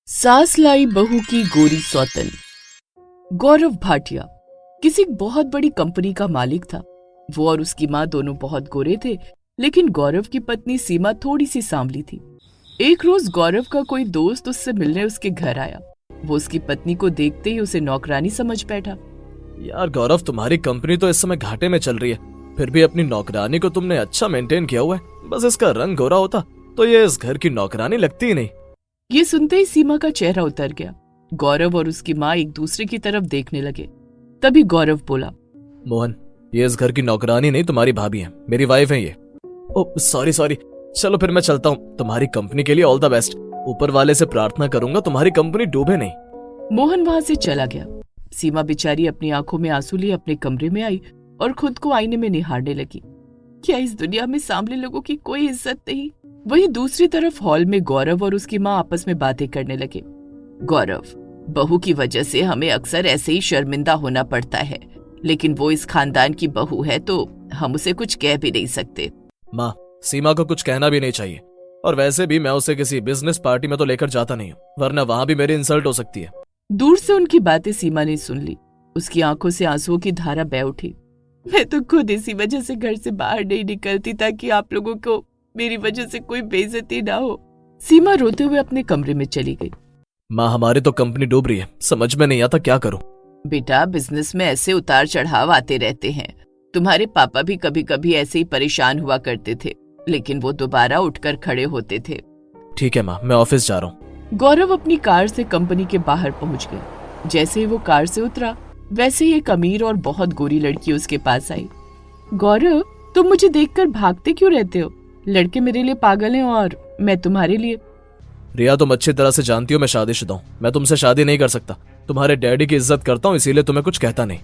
सास लाई बहू की गोरी सौतन। गौरव भाटिया किसी बहुत बड़ी कंपनी का मालिक था। वो और उसकी माँ दोनों बहुत गोरे थे, लेकिन गौरव की पत्नी सीमा थोड़ी सी सांवली थी। एक रोज गौरव का कोई दोस्त उससे मिलने उसके घर आया। वो उसकी पत्नी को देखते ही उसे नौकरानी समझ बैठा। यार गौरव, तुम्हारी कंपनी तो इस समय घाटे में चल रही है, फिर भी अपनी नौकरानी को तुमने अच्छा मेंटेन किया हुआ है। बस इसका रंग गोरा होता तो ये इस घर की नौकरानी लगती ही नहीं। ये सुनते ही सीमा का चेहरा उतर गया। गौरव और उसकी माँ एक दूसरे की तरफ देखने लगे। तभी गौरव बोला, मोहन, ये इस घर की नौकरानी नहीं, तुम्हारी भाभी है, मेरी वाइफ है ये। ओ सॉरी, चलो फिर मैं चलता हूँ। तुम्हारी कंपनी के लिए ऑल द बेस्ट। ऊपर वाले से प्रार्थना करूंगा तुम्हारी कंपनी डूबे नहीं। मोहन वहां से चला गया। सीमा बेचारी अपनी आंखों में आंसू लिए अपने कमरे में आई और खुद को आईने में निहारने लगी। क्या इस दुनिया में सांवले लोगों की कोई इज्जत नहीं? वहीं दूसरी तरफ हॉल में गौरव और उसकी माँ आपस में बातें करने लगे। गौरव, बहू की वजह से हमें अक्सर ऐसे ही शर्मिंदा होना पड़ता है, लेकिन वो इस खानदान की बहू है तो हम उसे कुछ कह भी नहीं सकते। माँ, सीमा को कुछ कहना भी नहीं चाहिए, और वैसे भी मैं उसे किसी बिजनेस पार्टी में तो लेकर जाता नहीं हूँ, वरना वहां भी मेरी इंसल्ट हो सकती है। दूर से उनकी बातें सीमा ने सुन ली। उसकी आंखों से आंसुओं की धारा बह उठी। मैं तो खुद इसी वजह से घर से बाहर नहीं निकलती ताकि आप लोगों को मेरी वजह से कोई बेइज्जती ना हो। सीमा रोते हुए अपने कमरे में चली गई। माँ, हमारी तो कंपनी डूब रही है, समझ में नहीं आता क्या करूं। बेटा, बिजनेस में ऐसे उतार चढ़ाव आते रहते हैं। तुम्हारे पापा भी कभी कभी ऐसे ही परेशान हुआ करते थे, लेकिन वो दोबारा उठकर खड़े होते थे। ठीक है माँ, मैं ऑफिस जा रहा हूँ। गौरव अपनी कार से कंपनी के बाहर पहुंच गया। जैसे ही वो कार से उतरा, वैसे ही एक अमीर और बहुत गोरी लड़की उसके पास आई। गौरव, तुम मुझे देखकर भागते क्यों रहते हो? लड़के मेरे लिए पागल हैं और मैं तुम्हारे लिए। रिया, तुम अच्छी तरह से जानती हो मैं शादीशुदा हूँ। मैं तुमसे शादी नहीं कर सकता। तुम्हारे डैडी की इज्जत करता हूँ, इसीलिए तुम्हें कुछ कहता नहीं।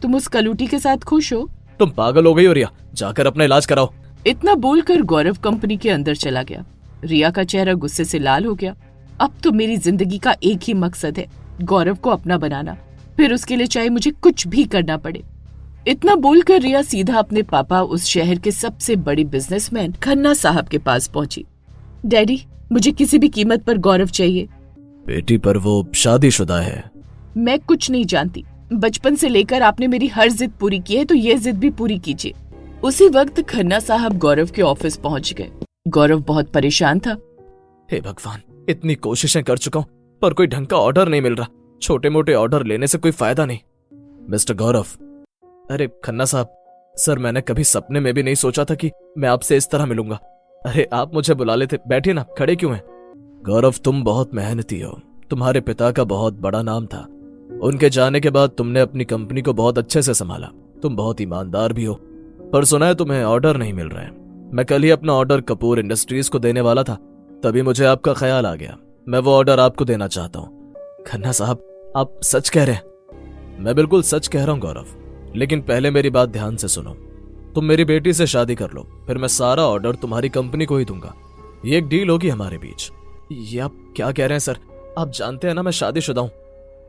तुम उस कलूटी के साथ खुश हो? तुम पागल हो गई हो रिया, जाकर अपना इलाज कराओ। इतना बोलकर गौरव कंपनी के अंदर चला गया। रिया का चेहरा गुस्से से लाल हो गया। अब तो मेरी जिंदगी का एक ही मकसद है, गौरव को अपना बनाना, फिर उसके लिए चाहे मुझे कुछ भी करना पड़े। इतना बोलकर रिया सीधा अपने पापा, उस शहर के सबसे बड़ी बिजनेसमैन खन्ना साहब के पास पहुंची। डैडी, मुझे किसी भी कीमत पर गौरव चाहिए। बेटी, पर वो शादीशुदा है। मैं कुछ नहीं जानती। बचपन से लेकर आपने मेरी हर जिद पूरी की है, तो ये जिद भी पूरी कीजिए। उसी वक्त खन्ना साहब गौरव के ऑफिस पहुंच गए। गौरव बहुत परेशान था। हे भगवान, इतनी कोशिशें कर चुका हूँ, पर कोई ढंग का ऑर्डर नहीं मिल रहा। छोटे मोटे ऑर्डर लेने से कोई फायदा नहीं। मिस्टर गौरव। अरे खन्ना साहब, सर मैंने कभी सपने में भी नहीं सोचा था कि मैं आपसे इस तरह मिलूंगा। अरे आप मुझे बुला लेते, बैठिए ना, खड़े क्यों हैं? गौरव, तुम बहुत मेहनती हो। तुम्हारे पिता का बहुत बड़ा नाम था। उनके जाने के बाद तुमने अपनी कंपनी को बहुत अच्छे से संभाला। तुम बहुत ईमानदार भी हो, पर सुना है तुम्हें ऑर्डर नहीं मिल रहे हैं। मैं कल ही अपना ऑर्डर कपूर इंडस्ट्रीज को देने वाला था, तभी मुझे आपका ख्याल आ गया। मैं वो ऑर्डर आपको देना चाहता हूँ। खन्ना साहब, आप सच कह रहे हैं? मैं बिल्कुल सच कह रहा हूँ गौरव, लेकिन पहले मेरी बात ध्यान से सुनो। तुम मेरी बेटी से शादी कर लो, फिर मैं सारा ऑर्डर तुम्हारी कंपनी को ही दूंगा। ये एक डील होगी हमारे बीच। ये आप क्या कह रहे हैं सर? आप जानते हैं ना मैं शादीशुदा हूं।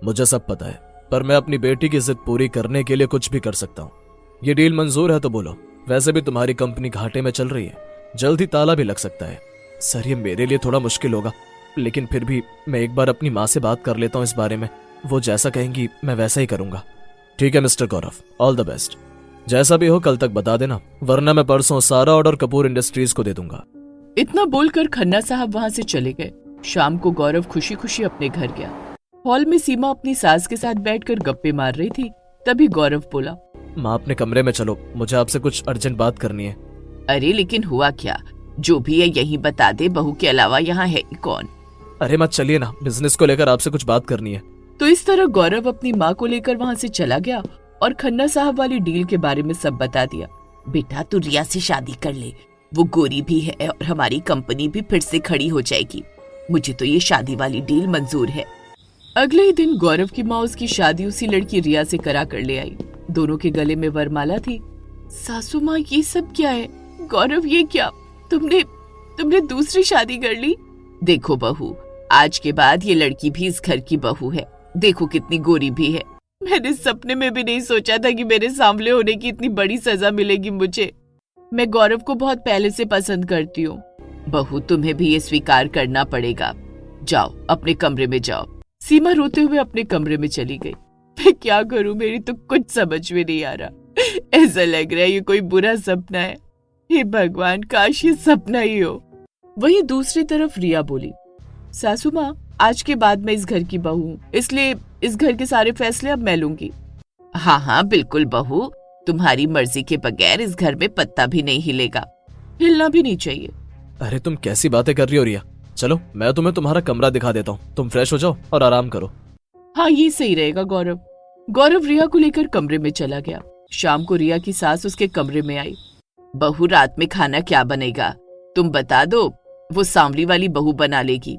मुझे सब पता है, पर मैं अपनी बेटी की जिद पूरी करने के लिए कुछ भी कर सकता हूँ। ये डील मंजूर है तो बोलो। वैसे भी तुम्हारी कंपनी घाटे में चल रही है, जल्द ही ताला भी लग सकता है। सर, ये मेरे लिए थोड़ा मुश्किल होगा, लेकिन फिर भी मैं एक बार अपनी माँ से बात कर लेता हूँ इस बारे में। वो जैसा कहेंगी मैं वैसा ही करूंगा। ठीक है mister Gaurav, all the best. जैसा भी हो कल तक बता देना, वरना मैं परसों सारा ऑर्डर कपूर इंडस्ट्रीज को दे दूंगा। इतना बोलकर खन्ना साहब वहां से चले गए। शाम को गौरव खुशी खुशी अपने घर गया। हॉल में सीमा अपनी सास के साथ बैठकर गप्पे मार रही थी। तभी गौरव बोला, माँ अपने कमरे में चलो, मुझे आपसे कुछ अर्जेंट बात करनी है। अरे लेकिन हुआ क्या? जो भी है यही बता दे, बहू के अलावा यहाँ है कौन? अरे मत चलिए ना, बिजनेस को लेकर आपसे कुछ बात करनी है। तो इस तरह गौरव अपनी माँ को लेकर वहाँ से चला गया और खन्ना साहब वाली डील के बारे में सब बता दिया। बेटा, तू रिया से शादी कर ले, वो गोरी भी है और हमारी कंपनी भी फिर से खड़ी हो जाएगी। मुझे तो ये शादी वाली डील मंजूर है। अगले ही दिन गौरव की माँ उसकी शादी उसी लड़की रिया से करा कर ले आई। दोनों के गले में वरमाला थी। सासू माँ, ये सब क्या है? गौरव, ये क्या? तुमने दूसरी शादी कर ली? देखो बहू, आज के बाद ये लड़की भी इस घर की बहू है। देखो कितनी गोरी भी है। मैंने सपने में भी नहीं सोचा था कि मेरे सांवले होने की इतनी बड़ी सजा मिलेगी मुझे। मैं गौरव को बहुत पहले से पसंद करती हूँ। बहू, तुम्हें भी ये स्वीकार करना पड़ेगा। जाओ अपने कमरे में जाओ। सीमा रोते हुए अपने कमरे में चली गई। मैं क्या करूं, मेरी तो कुछ समझ में नहीं आ रहा। ऐसा लग रहा है ये कोई बुरा सपना है। हे भगवान, काश ये सपना ही हो। वहीं दूसरी तरफ रिया बोली, सासू माँ, आज के बाद मैं इस घर की बहू हूँ, इसलिए इस घर के सारे फैसले अब मैं लूंगी। हाँ हाँ बिल्कुल बहू, तुम्हारी मर्जी के बगैर इस घर में पत्ता भी नहीं हिलेगा, हिलना भी नहीं चाहिए। अरे तुम कैसी बातें कर रही हो रिया? चलो मैं तुम्हें तुम्हारा कमरा दिखा देता हूँ, तुम फ्रेश हो जाओ और आराम करो। हाँ ये सही रहेगा गौरव। गौरव रिया को लेकर कमरे में चला गया। शाम को रिया की सास उसके कमरे में आई। बहू, रात में खाना क्या बनेगा तुम बता दो, वो सांवली वाली बहू बना लेगी।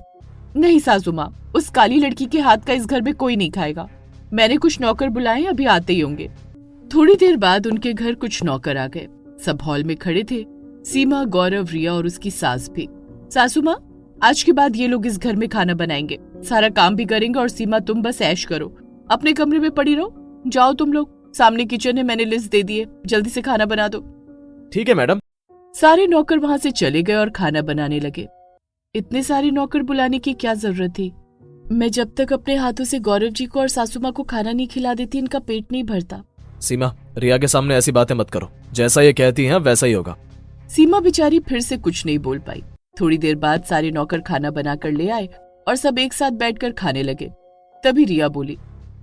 नहीं सासू माँ, उस काली लड़की के हाथ का इस घर में कोई नहीं खाएगा। मैंने कुछ नौकर बुलाए, अभी आते ही होंगे। थोड़ी देर बाद उनके घर कुछ नौकर आ गए। सब हॉल में खड़े थे, सीमा, गौरव, रिया और उसकी सास भी। सासू माँ, आज के बाद ये लोग इस घर में खाना बनाएंगे, सारा काम भी करेंगे, और सीमा तुम बस ऐश करो, अपने कमरे में पड़ी रहो। जाओ तुम लोग, सामने किचन है, मैंने लिस्ट दे दी है, जल्दी से खाना बना दो। ठीक है मैडम। सारे नौकर वहां से चले गए और खाना बनाने लगे। इतने सारे नौकर बुलाने की क्या जरूरत थी? मैं जब तक अपने हाथों से गौरव जी को और सासू माँ को खाना नहीं खिला देती, इनका पेट नहीं भरता। सीमा, रिया के सामने ऐसी बातें मत करो, जैसा ये कहती हैं वैसा ही होगा। सीमा बेचारी फिर से कुछ नहीं बोल पाई। थोड़ी देर बाद सारे नौकर खाना बनाकर ले आए और सब एक साथ बैठकर खाने लगे। तभी रिया बोली,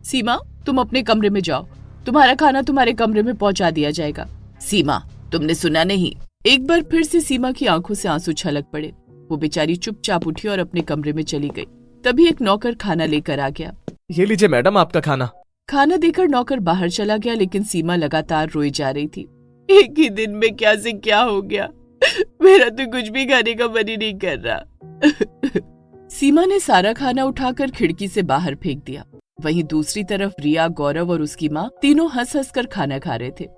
सीमा तुम अपने कमरे में जाओ, तुम्हारा खाना तुम्हारे कमरे में पहुंचा दिया जाएगा। सीमा, तुमने सुना नहीं? एक बार फिर से सीमा की आंखों से आंसू छलक पड़े। वो बेचारी चुपचाप उठी और अपने कमरे में चली गई। तभी एक नौकर खाना लेकर आ गया। ये लीजिए मैडम आपका खाना। खाना देकर नौकर बाहर चला गया, लेकिन सीमा लगातार रोई जा रही थी। एक ही दिन में क्या से क्या हो गया, मेरा तो कुछ भी खाने का मन ही नहीं कर रहा। सीमा ने सारा खाना उठाकर खिड़की से बाहर फेंक दिया। वहीं दूसरी तरफ रिया, गौरव और उसकी माँ तीनों हंस हंस कर खाना खा रहे थे।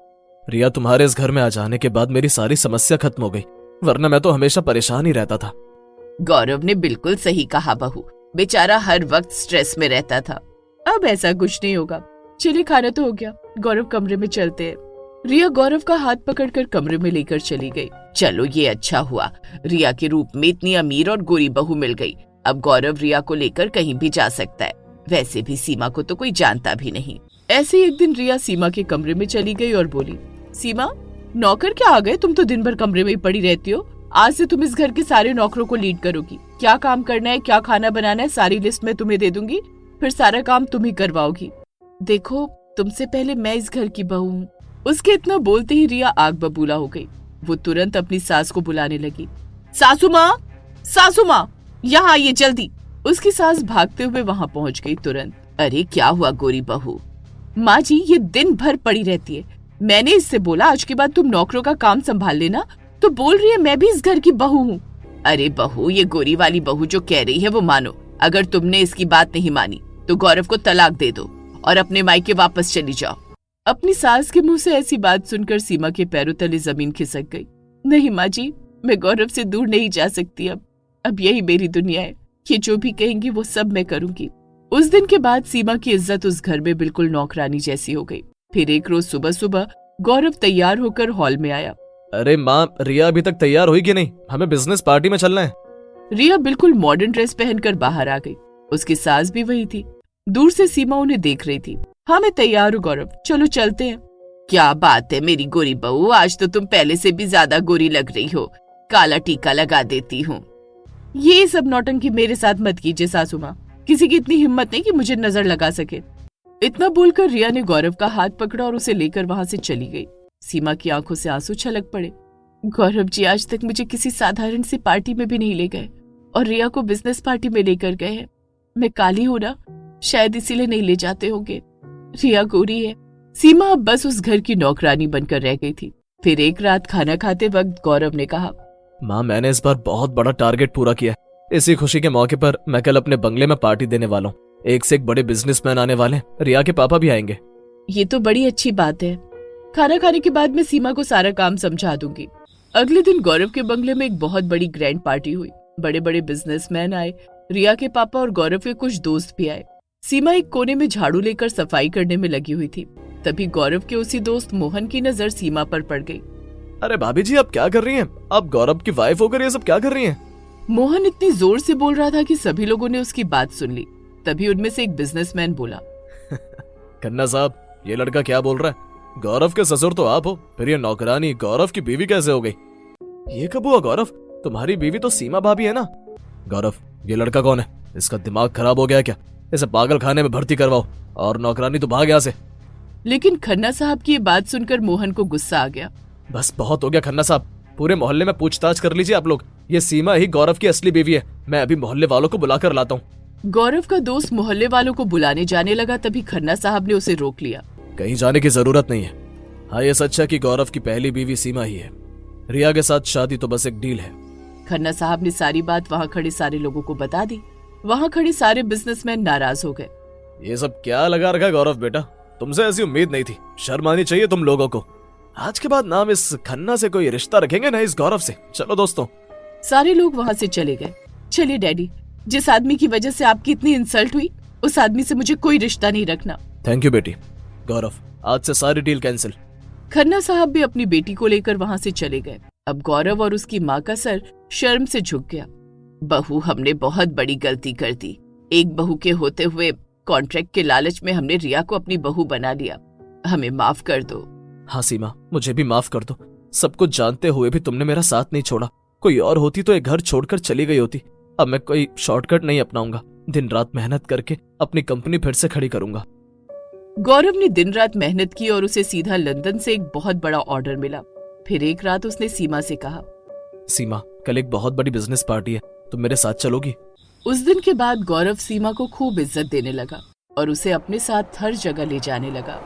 रिया, तुम्हारे इस घर में आ जाने के बाद मेरी सारी समस्या खत्म हो गई, वरना मैं तो हमेशा परेशान ही रहता था। गौरव ने बिल्कुल सही कहा बहू, बेचारा हर वक्त स्ट्रेस में रहता था। अब ऐसा कुछ नहीं होगा। चलिए खाना तो हो गया, गौरव कमरे में चलते हैं। रिया गौरव का हाथ पकड़कर कमरे में लेकर चली गई। चलो ये अच्छा हुआ, रिया के रूप में इतनी अमीर और गोरी बहू मिल गई। अब गौरव रिया को लेकर कहीं भी जा सकता है। वैसे भी सीमा को तो कोई जानता भी नहीं। ऐसे ही एक दिन रिया सीमा के कमरे में चली गई और बोली, सीमा नौकर क्या आ गए, तुम तो दिन भर कमरे में ही पड़ी रहती हो। आज से तुम इस घर के सारे नौकरों को लीड करोगी। क्या काम करना है, क्या खाना बनाना है, सारी लिस्ट मैं तुम्हें दे दूंगी, फिर सारा काम तुम ही करवाओगी। देखो, तुमसे पहले मैं इस घर की बहू हूँ। उसके इतना बोलते ही रिया आग बबूला हो गई। वो तुरंत अपनी सास को बुलाने लगी। सासू माँ, सासू माँ, यहाँ आइए जल्दी। उसकी सास भागते हुए वहाँ पहुँच गई तुरंत। अरे क्या हुआ गोरी बहू? माँ जी, ये दिन भर पड़ी रहती है। मैंने इससे बोला आज के बाद तुम नौकरों का काम संभाल लेना, तो बोल रही है मैं भी इस घर की बहू हूँ। अरे बहू, ये गोरी वाली बहू जो कह रही है वो मानो। अगर तुमने इसकी बात नहीं मानी तो गौरव को तलाक दे दो और अपने मायके वापस चली जाओ। अपनी सास के मुंह से ऐसी बात सुनकर सीमा के पैरों तले जमीन खिसक गई। नहीं माँ जी, मैं गौरव से दूर नहीं जा सकती। अब यही मेरी दुनिया है। ये जो भी कहेंगी वो सब मैं करूंगी। उस दिन के बाद सीमा की इज्जत उस घर में बिल्कुल नौकरानी जैसी हो गई। फिर एक रोज सुबह सुबह गौरव तैयार होकर हॉल में आया। अरे माँ, रिया अभी तक तैयार हुई कि नहीं? हमें बिजनेस पार्टी में चलना है। रिया बिल्कुल मॉडर्न ड्रेस पहनकर बाहर आ गई। उसकी सास भी वही थी। दूर से सीमा उन्हें देख रही थी। हाँ मैं तैयार हूँ गौरव, चलो चलते हैं। क्या बात है मेरी गोरी बहू, आज तो तुम पहले से भी ज्यादा गोरी लग रही हो। काला टीका लगा देती हूँ। ये सब नौटंकी मेरे साथ मत कीजिए सासू माँ। किसी की इतनी हिम्मत नहीं कि मुझे नजर लगा सके। इतना बोलकर रिया ने गौरव का हाथ पकड़ा और उसे लेकर वहां से चली गई। सीमा की आंखों से आंसू छलक पड़े। गौरव जी आज तक मुझे किसी साधारण सी पार्टी में भी नहीं ले गए और रिया को बिजनेस पार्टी में लेकर गए हैं। मैं काली हूं ना, शायद इसीलिए नहीं ले जाते होंगे। रिया गोरी है। सीमा अब बस उस घर की नौकरानी बनकर रह गई थी। फिर एक रात खाना खाते वक्त गौरव ने कहा, माँ मैंने इस बार बहुत बड़ा टारगेट पूरा किया है। इसी खुशी के मौके पर मैं कल अपने बंगले में पार्टी देने वाला हूँ। एक से एक बड़े बिजनेसमैन आने वाले हैं। रिया के पापा भी आएंगे। ये तो बड़ी अच्छी बात है। खाना खाने के बाद मैं सीमा को सारा काम समझा दूंगी। अगले दिन गौरव के बंगले में एक बहुत बड़ी ग्रैंड पार्टी हुई। बड़े बड़े बिजनेसमैन आए, रिया के पापा और गौरव के कुछ दोस्त भी आए। सीमा एक कोने में झाड़ू लेकर सफाई करने में लगी हुई थी। तभी गौरव के उसी दोस्त मोहन की नजर सीमा पर पड़ गई। अरे भाभी जी, आप क्या कर रही हैं? आप गौरव की वाइफ होकर ये सब क्या कर रही हैं? मोहन इतनी जोर से बोल रहा था कि सभी लोगों ने उसकी बात सुन ली। तभी उनमें से एक बिजनेसमैन बोला, खन्ना साहब, ये लड़का क्या बोल रहा है? गौरव के ससुर तो आप हो, फिर ये नौकरानी गौरव की बीवी कैसे हो गई? ये कब हुआ गौरव? तुम्हारी बीवी तो सीमा भाभी है ना? गौरव, ये लड़का कौन है? इसका दिमाग खराब हो गया क्या? इसे पागल खाने में भर्ती करवाओ और नौकरानी तो भाग यहाँ से। लेकिन खन्ना साहब की ये बात सुनकर मोहन को गुस्सा आ गया। बस बहुत हो गया खन्ना साहब, पूरे मोहल्ले में पूछताछ कर लीजिए आप लोग। ये सीमा ही गौरव की असली बीवी है। मैं अभी मोहल्ले वालों को बुलाकर लाता हूँ। गौरव का दोस्त मोहल्ले वालों को बुलाने जाने लगा, तभी खन्ना साहब ने उसे रोक लिया। कहीं जाने की जरूरत नहीं है। हाँ, ये सच है कि गौरव की पहली बीवी सीमा ही है। रिया के साथ शादी तो बस एक डील है। खन्ना साहब ने सारी बात वहाँ खड़े सारे लोगों को बता दी। वहाँ खड़े सारे बिजनेसमैन नाराज हो गए। ये सब क्या लगा रखा गौरव बेटा? तुमसे ऐसी उम्मीद नहीं थी। शर्म आनी चाहिए तुम लोगों को। आज के बाद नाम इस खन्ना से कोई रिश्ता रखेंगे ना इस गौरव से। चलो दोस्तों। सारे लोग वहाँ से चले गए। चलिए डैडी, जिस आदमी की वजह से आपकी इतनी इंसल्ट हुई, उस आदमी से मुझे कोई रिश्ता नहीं रखना। थैंक यू बेटी। गौरव, आज से सारी डील कैंसिल। खन्ना साहब भी अपनी बेटी को लेकर वहाँ से चले गए। अब गौरव और उसकी माँ का सर शर्म से झुक गया। बहू, हमने बहुत बड़ी गलती कर दी। एक बहू के होते हुए कॉन्ट्रैक्ट के लालच में हमने रिया को अपनी बहू बना लिया। हमें माफ कर दो। हाँ सीमा, मुझे भी माफ कर दो। सब कुछ जानते हुए भी तुमने मेरा साथ नहीं छोड़ा। कोई और होती तो ये घर छोड़कर चली गई होती। अब मैं कोई शॉर्टकट नहीं अपनाऊंगा। दिन रात मेहनत करके अपनी कंपनी फिर से खड़ी करूंगा। गौरव ने दिन रात मेहनत की और उसे सीधा लंदन से एक बहुत बड़ा ऑर्डर मिला। फिर एक रात उसने सीमा से कहा, सीमा, कल एक बहुत बड़ी बिजनेस पार्टी है, तुम मेरे साथ चलोगी? उस दिन के बाद गौरव सीमा को खूब इज्जत देने लगा और उसे अपने साथ हर जगह ले जाने लगा।